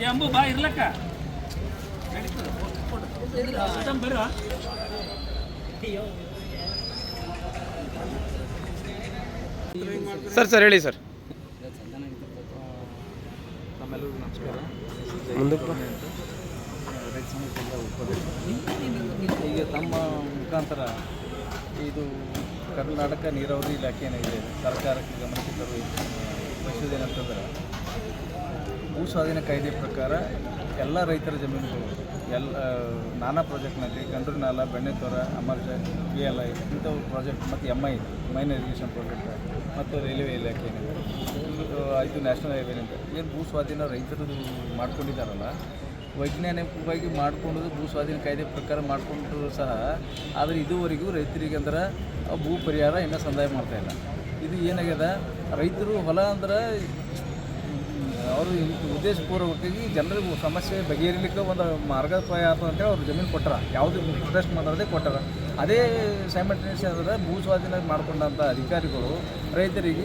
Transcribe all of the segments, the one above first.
ಎಂಬು ಬಾ ಇರ್ಲಕ್ಕ sir sir ಹೇಳಿ sir. ತಮ್ಮೆಲ್ಲರಿಗೂ ನಮಸ್ಕಾರ. ಮುಂದಕ್ಕೆ ರೈತ ಸಂಘದ ಉಪಾಧ್ಯಕ್ಷ. ಈಗ ತಮ್ಮ ಮುಖಾಂತರ ಇದು ಕರ್ನಾಟಕ ನೀರಾವರಿ ಇಲಾಖೆ ಏನಿದೆ ಸರ್ಕಾರಕ್ಕೆ ಗಮನಕ್ಕೆ ಬಯಸೋದೇನಂತಂದ್ರೆ ಭೂ ಸ್ವಾಧೀನ ಕಾಯ್ದೆ ಪ್ರಕಾರ ಎಲ್ಲ ರೈತರ ಜಮೀನುಗಳು ನಾನಾ ಪ್ರಾಜೆಕ್ಟ್ನಲ್ಲಿ ಗಂಡ್ರನಾಲ, ಬೆಣ್ಣೆತೋರ, ಅಮರ್ಜ, PLI ಇಂಥವು ಪ್ರಾಜೆಕ್ಟ್ ಮತ್ತು MI ಮೈನ್ ಇರಿಗೇಷನ್ ಪ್ರಾಜೆಕ್ಟ್ ಮತ್ತು ರೈಲ್ವೆ ಇಲಾಖೆ ಏನಿದೆ ಇದು ನ್ಯಾಷನಲ್ ಹೈವೇನಿಂದ ಏನು ಭೂ ಸ್ವಾಧೀನ ರೈತರು ಮಾಡ್ಕೊಂಡಿದ್ದಾರಲ್ಲ, ವೈಜ್ಞಾನಿಕವಾಗಿ ಮಾಡ್ಕೊಂಡು ಭೂ ಸ್ವಾಧೀನ ಕಾಯ್ದೆ ಪ್ರಕಾರ ಮಾಡಿಕೊಂಡ್ರು ಸಹ ಆದರೆ ಇದುವರೆಗೂ ರೈತರಿಗೆ ಅಂದ್ರೆ ಭೂ ಪರಿಹಾರ ಇನ್ನೂ ಸಂದಾಯ ಮಾಡ್ತಾಯಿಲ್ಲ. ಇದು ಏನಾಗ್ಯದ, ರೈತರು ಹೊಲ ಅಂದ್ರೆ ಅವರು ಉದ್ದೇಶಪೂರ್ವಕವಾಗಿ ಜನರಿಗೆ ಸಮಸ್ಯೆ ಬಗೆಹರಿಲಿಕ್ಕೆ ಒಂದು ಮಾರ್ಗೋಪಾಯ ಆಯ್ತು ಅಂತೇಳಿ ಅವ್ರು ಜಮೀನು ಕೊಟ್ಟಾರ, ಯಾವುದು ಪ್ರೊಟೆಸ್ಟ್ ಮಾಡೋದೇ ಕೊಟ್ಟಾರ. ಅದೇ ಸೈಮಲ್ಟೇನಿಯಸ್ ಅಂದರೆ ಭೂ ಸ್ವಾಧೀನ ಮಾಡ್ಕೊಂಡಂಥ ಅಧಿಕಾರಿಗಳು ರೈತರಿಗೆ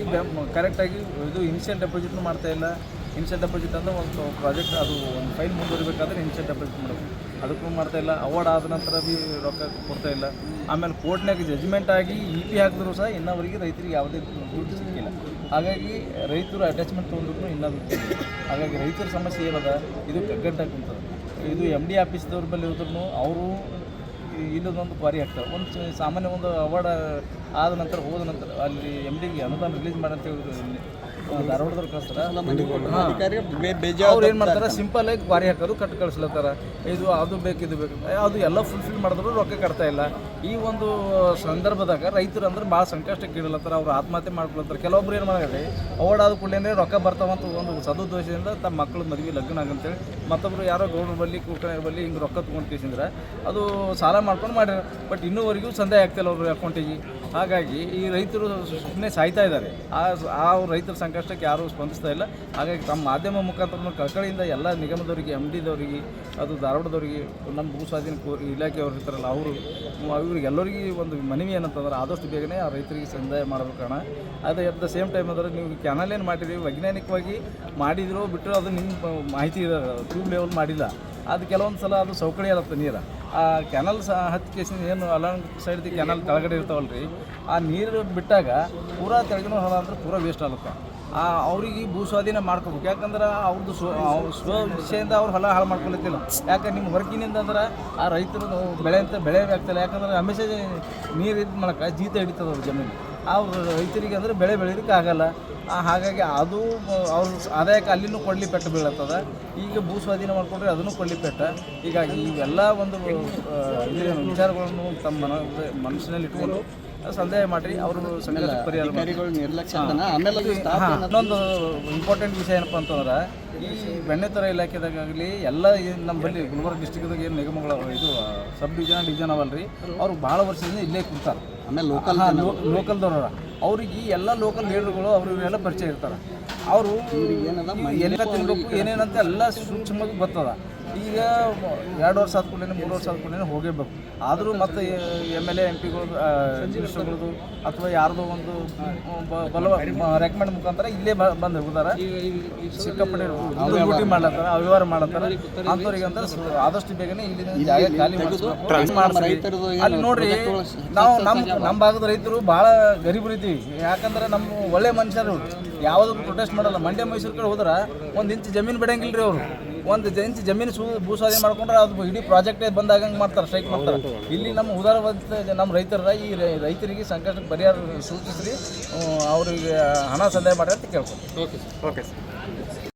ಕರೆಕ್ಟಾಗಿ ಇದು ಇನಿಷಿಯಲ್ ಡೆಪಾಸಿಟ್ನು ಮಾಡ್ತಾಯಿಲ್ಲ. ಇನಿಷಿಯಲ್ ಡೆಪಾಸಿಟ್ ಅಂದರೆ ಒಂದು ಪ್ರಾಜೆಕ್ಟ್ ಅದು ಒಂದು ಫೈಲ್ ಮುಂದುವರಿಬೇಕಾದ್ರೆ ಇನಿಷಿಯಲ್ ಡೆಪಾಸಿಟ್ ಮಾಡಬೇಕು, ಅದಕ್ಕೂ ಮಾಡ್ತಾಯಿಲ್ಲ. ಅವಾರ್ಡ್ ಆದ ನಂತರ ಭೀ ರೊಕ್ಕ ಕೊಡ್ತಾಯಿಲ್ಲ. ಆಮೇಲೆ ಕೋರ್ಟ್ನಾಗ ಜಜ್ಮೆಂಟ್ ಆಗಿ EP ಹಾಕಿದ್ರು ಸಹ ಇನ್ನವರೆಗೆ ರೈತರಿಗೆ ಯಾವುದೇ ದುಡ್ಡು ಸಿಕ್ಕಿಲ್ಲ. ಹಾಗಾಗಿ ರೈತರು ಅಟ್ಯಾಚ್ಮೆಂಟ್ ತೊಗೊಂಡ್ರು ಇನ್ನೂ ದುಡ್ಡು. ಹಾಗಾಗಿ ರೈತರ ಸಮಸ್ಯೆ ಏನದ, ಇದು ಕಗ್ಗಂಟಾಗಿ ಕುಂತದ. ಇದು MD ಆಫೀಸ್ದವ್ರ ಬಳಿ ಹೋದ್ರೂ ಅವರು ಇಲ್ಲದೊಂದು ಕ್ವಾರಿ ಹಾಕ್ತಾರೆ. ಒಂದು ಸಾಮಾನ್ಯ ಒಂದು ಅವಾರ್ಡ್ ಆದ ನಂತರ ಹೋದ ನಂತರ ಅಲ್ಲಿ MDಗೆ ಅನುದಾನ ರಿಲೀಸ್ ಮಾಡಂತ ಹೇಳಿದ್ರು, ಧಾರವಾಡದವ್ರು ಕಳಿಸ್ತಾರೆ. ಅವ್ರು ಏನು ಮಾಡ್ತಾರೆ, ಸಿಂಪಲ್ ಆಗಿ ಕ್ವಾರಿ ಹಾಕೋದು ಕಟ್ಟು ಕಳಿಸ್ಲತ್ತಾರ. ಇದು ಅದು ಬೇಕು ಇದು ಬೇಕು, ಅದು ಎಲ್ಲ ಫುಲ್ಫಿಲ್ ಮಾಡಿದ್ರು ರೊಕ್ಕ ಕಟ್ತಾ ಇಲ್ಲ. ಈ ಒಂದು ಸಂದರ್ಭದಾಗ ರೈತರು ಅಂದ್ರೆ ಭಾಳ ಸಂಕಷ್ಟಕ್ಕೆ ಇಡಲತ್ತಾರ, ಅವ್ರು ಆತ್ಮಹತ್ಯೆ ಮಾಡ್ಕೊಳ್ತಾರೆ. ಕೆಲವೊಬ್ರು ಏನು ಮಾಡಿದ್ರೆ ಅವಾರ್ಡ್ ಆದ ಕೂಡಲೇ ರೊಕ್ಕ ಬರ್ತಾವಂತ ಒಂದು ಸದುದ್ದೇಶದಿಂದ ತಮ್ಮ ಮಕ್ಕಳು ಮದುವೆ ಲಗ್ನ ಆಗಂತೇಳಿ ಮತ್ತೊಬ್ಬರು ಯಾರೋ ಗೌಡ್ರ ಬಲ್ಲಿ ಕುಕ್ಕರ ಬಲ್ಲಿ ಹಿಂಗೆ ರೊಕ್ಕ ತೊಗೊಂಡು ಕೇಸಿದ್ರೆ ಅದು ಸಾಲ ಮಾಡ್ಕೊಂಡು ಮಾಡ್ಯಾರ. ಬಟ್ ಇನ್ನೂವರೆಗೂ ಸಂದಾಯ ಆಗ್ತಿಲ್ಲ ಅವ್ರ ಅಕೌಂಟಿಗೆ. ಹಾಗಾಗಿ ಈ ರೈತರು ಸುಮ್ಮನೆ ಸಾಯ್ತಾ ಇದ್ದಾರೆ. ಆ ರೈತರ ಸಂಕಷ್ಟಕ್ಕೆ ಯಾರೂ ಸ್ಪಂದಿಸ್ತಾ ಇಲ್ಲ. ಹಾಗಾಗಿ ತಮ್ಮ ಮಾಧ್ಯಮ ಮುಖಾಂತರ ಕಳಕಳಿಯಿಂದ ಎಲ್ಲ ನಿಗಮದವರಿಗೆ, MDದವರಿಗೆ, ಅದು ಧಾರವಾಡದವರಿಗೆ, ನಮ್ಮ ಭೂ ಸ್ವಾಧೀನ ಇಲಾಖೆಯವ್ರು ಇರ್ತಾರಲ್ಲ ಇವರಿಗೆಲ್ಲರಿಗೆ ಒಂದು ಮನವಿ ಏನಂತಂದ್ರೆ ಆದಷ್ಟು ಬೇಗನೆ ಆ ರೈತರಿಗೆ ಸಂದಾಯ ಮಾಡಬೇಕು ಕಾರಣ. ಅದು ಎಟ್ ದ ಸೇಮ್ ಟೈಮ್ ಅಂದರೆ ನೀವು ಕ್ಯಾನಲ್ ಏನು ಮಾಡಿರಿ ವೈಜ್ಞಾನಿಕವಾಗಿ ಮಾಡಿದ್ರು ಬಿಟ್ಟರು ಅದು ನಿಮ್ಮ ಮಾಹಿತಿ ಟ್ಯೂಬ್ ಲೆವೆಲ್ ಮಾಡಿಲ್ಲ. ಅದು ಕೆಲವೊಂದು ಸಲ ಅದು ಸೌಕರ್ಯ ಇರುತ್ತೆ ನೀರು. ಆ ಕ್ಯಾನಲ್ ಹತ್ತು ಕೇಸಿನ ಏನು ಅಲಾಂಗ್ ಸೈಡ್ದು ಕ್ಯಾನಲ್ ಕೆಳಗಡೆ ಇರ್ತಾವಲ್ಲ ರೀ, ಆ ನೀರು ಬಿಟ್ಟಾಗ ಪೂರಾ ತೆಳಗಿನ ಹೊಲ ಅಂದ್ರೆ ಪೂರಾ ವೇಸ್ಟ್ ಆಗುತ್ತೆ. ಅವ್ರಿಗೆ ಭೂ ಸ್ವಾಧೀನ ಮಾಡ್ಕೋಬೇಕು. ಯಾಕಂದ್ರೆ ಅವ್ರದ್ದು ಸ್ವ ವಿಷಯದಿಂದ ಅವ್ರು ಹೊಲ ಹಾಳು ಮಾಡ್ಕೊಳ್ತಿಲ್ಲ. ಯಾಕೆ ನಿಮ್ಮ ಹೊರಗಿನಿಂದ ಅಂದ್ರೆ ಆ ರೈತರು ಬೆಳೆ ಅಂತ ಬೆಳೆ ಆಗ್ತಿಲ್ಲ. ಯಾಕಂದ್ರೆ ಹಮೇಶ ನೀರು ಇದ್ದ ಮೂಲಕ ಜೀತ ಹಿಡಿತದೆ ಅವ್ರ ಜಮೀನು. ಅವ್ರು ರೈತರಿಗೆ ಅಂದರೆ ಬೆಳೆ ಬೆಳೀಲಿಕ್ಕೆ ಆಗಲ್ಲ. ಹಾಗಾಗಿ ಅದು ಅವ್ರ ಆದಾಯಕ್ಕೆ ಅಲ್ಲಿನೂ ಕೊಡಲಿ ಪೆಟ್ಟು ಬೀಳತ್ತದ. ಈಗ ಭೂ ಸ್ವಾಧೀನ ಮಾಡಿಕೊಂಡ್ರೆ ಅದನ್ನು ಕೊಡಲಿ ಪೆಟ್ಟ. ಹೀಗಾಗಿ ಇವೆಲ್ಲ ಒಂದು ವಿಚಾರಗಳನ್ನು ತಮ್ಮ ಮನಸ್ಸಿನಲ್ಲಿ ಇಟ್ಕೊಂಡು ಸಂದೇಹ ಮಾಡಿರಿ. ಅವರು ಸಂಘದ ಪರಿಹಾರ ಇನ್ನೊಂದು ಇಂಪಾರ್ಟೆಂಟ್ ವಿಷಯ ಏನಪ್ಪ ಅಂತಂದ್ರೆ ಈ ಬೆಣ್ಣೆತರ ಇಲಾಖೆದಾಗಲಿ ಎಲ್ಲ ನಮ್ಮಲ್ಲಿ ಗುಲ್ಬರ್ಗ ಡಿಸ್ಟಿಕ್ದಾಗ ಏನು ನಿಗಮಗಳು ಇದು ಸಬ್ ಡಿವಿಷನ್ ಅವಲ್ಲ ರೀ, ಅವ್ರು ಭಾಳ ವರ್ಷದಿಂದ ಇಲ್ಲೇ ಕುಂತಾರೆ. ಆಮೇಲೆ ಲೋಕಲ್ದವ್ರ ಅವ್ರಿಗೆ ಎಲ್ಲ ಲೋಕಲ್ ಲೀಡರ್ಗಳು ಅವರಿಗೆಲ್ಲ ಪರಿಚಯ ಇರ್ತಾರೆ. ಅವರು ಎಲ್ಲ ತಿನ್ಬೇಕು ಏನೇನಂತ ಎಲ್ಲ ಸೂಕ್ಷ್ಮವಾಗಿ ಬರ್ತದ. ಈಗ 2 ವರ್ಷ ಆದ ಕೂಡಲೇ 3 ವರ್ಷ ಆದ ಕೂಡಲೇ ಹೋಗೇಬೇಕು. ಆದರೂ ಮತ್ತು MLA MPಗಳು ಮಿನಿಸ್ಟರ್ಗಳದು ಅಥವಾ ಯಾರ್ದೋ ಒಂದು ರೆಕಮೆಂಡ್ ಮುಖಾಂತರ ಇಲ್ಲೇ ಬಂದು ಹೋಗ್ತಾರೆ. ಸಿಕ್ಕಾಪಟ್ಟೆ ಡ್ಯೂಟಿ ಮಾಡ್ಲತ್ತಾರ, ಅವ್ಯವಹಾರ ಮಾಡತ್ತಾರೆ. ಅಂಥವ್ರಿಗೆ ಅಂತ ಆದಷ್ಟು ಬೇಗನೆ ಇಲ್ಲಿನ ಜಾಗ ಖಾಲಿ ಮಾಡಿಸ್ಬೇಕು. ಅಲ್ಲಿ ನೋಡ್ರಿ, ನಾವು ನಮ್ಮ ಭಾಗದ ರೈತರು ಭಾಳ ಗರೀಬರು ಇದ್ದೀವಿ. ಯಾಕಂದ್ರೆ ನಮ್ಮ ಒಳ್ಳೆ ಮನುಷ್ಯರು ಯಾವುದಕ್ಕೂ ಪ್ರೊಟೆಸ್ಟ್ ಮಾಡಲ್ಲ. ಮಂಡ್ಯ ಮೈಸೂರು ಕಡೆ ಹೋದ್ರೆ 1 ಇಂಚ್ ಜಮೀನು ಬಿಡಂಗಿಲ್ಲ ರೀ ಅವರು. 1 ಇಂಚ್ ಜಮೀನು ಭೂ ಸ್ವಾಧೀನ ಮಾಡ್ಕೊಂಡ್ರೆ ಅದು ಇಡೀ ಪ್ರಾಜೆಕ್ಟೇ ಬಂದಾಗಂಗೆ ಮಾಡ್ತಾರೆ, ಸ್ಟ್ರೈಕ್ ಮಾಡ್ತಾರೆ. ಇಲ್ಲಿ ನಮ್ಮ ಉದಾರವಾದ ನಮ್ಮ ರೈತರ ಈ ರೈತರಿಗೆ ಸಂಕಷ್ಟಕ್ಕೆ ಪರಿಹಾರ ಸೂಚಿಸ್ರಿ, ಅವರಿಗೆ ಹಣ ಸಂದಾಯ ಮಾಡಿ ಅಂತ ಕೇಳ್ಕೊತೀವಿ. Okay sir.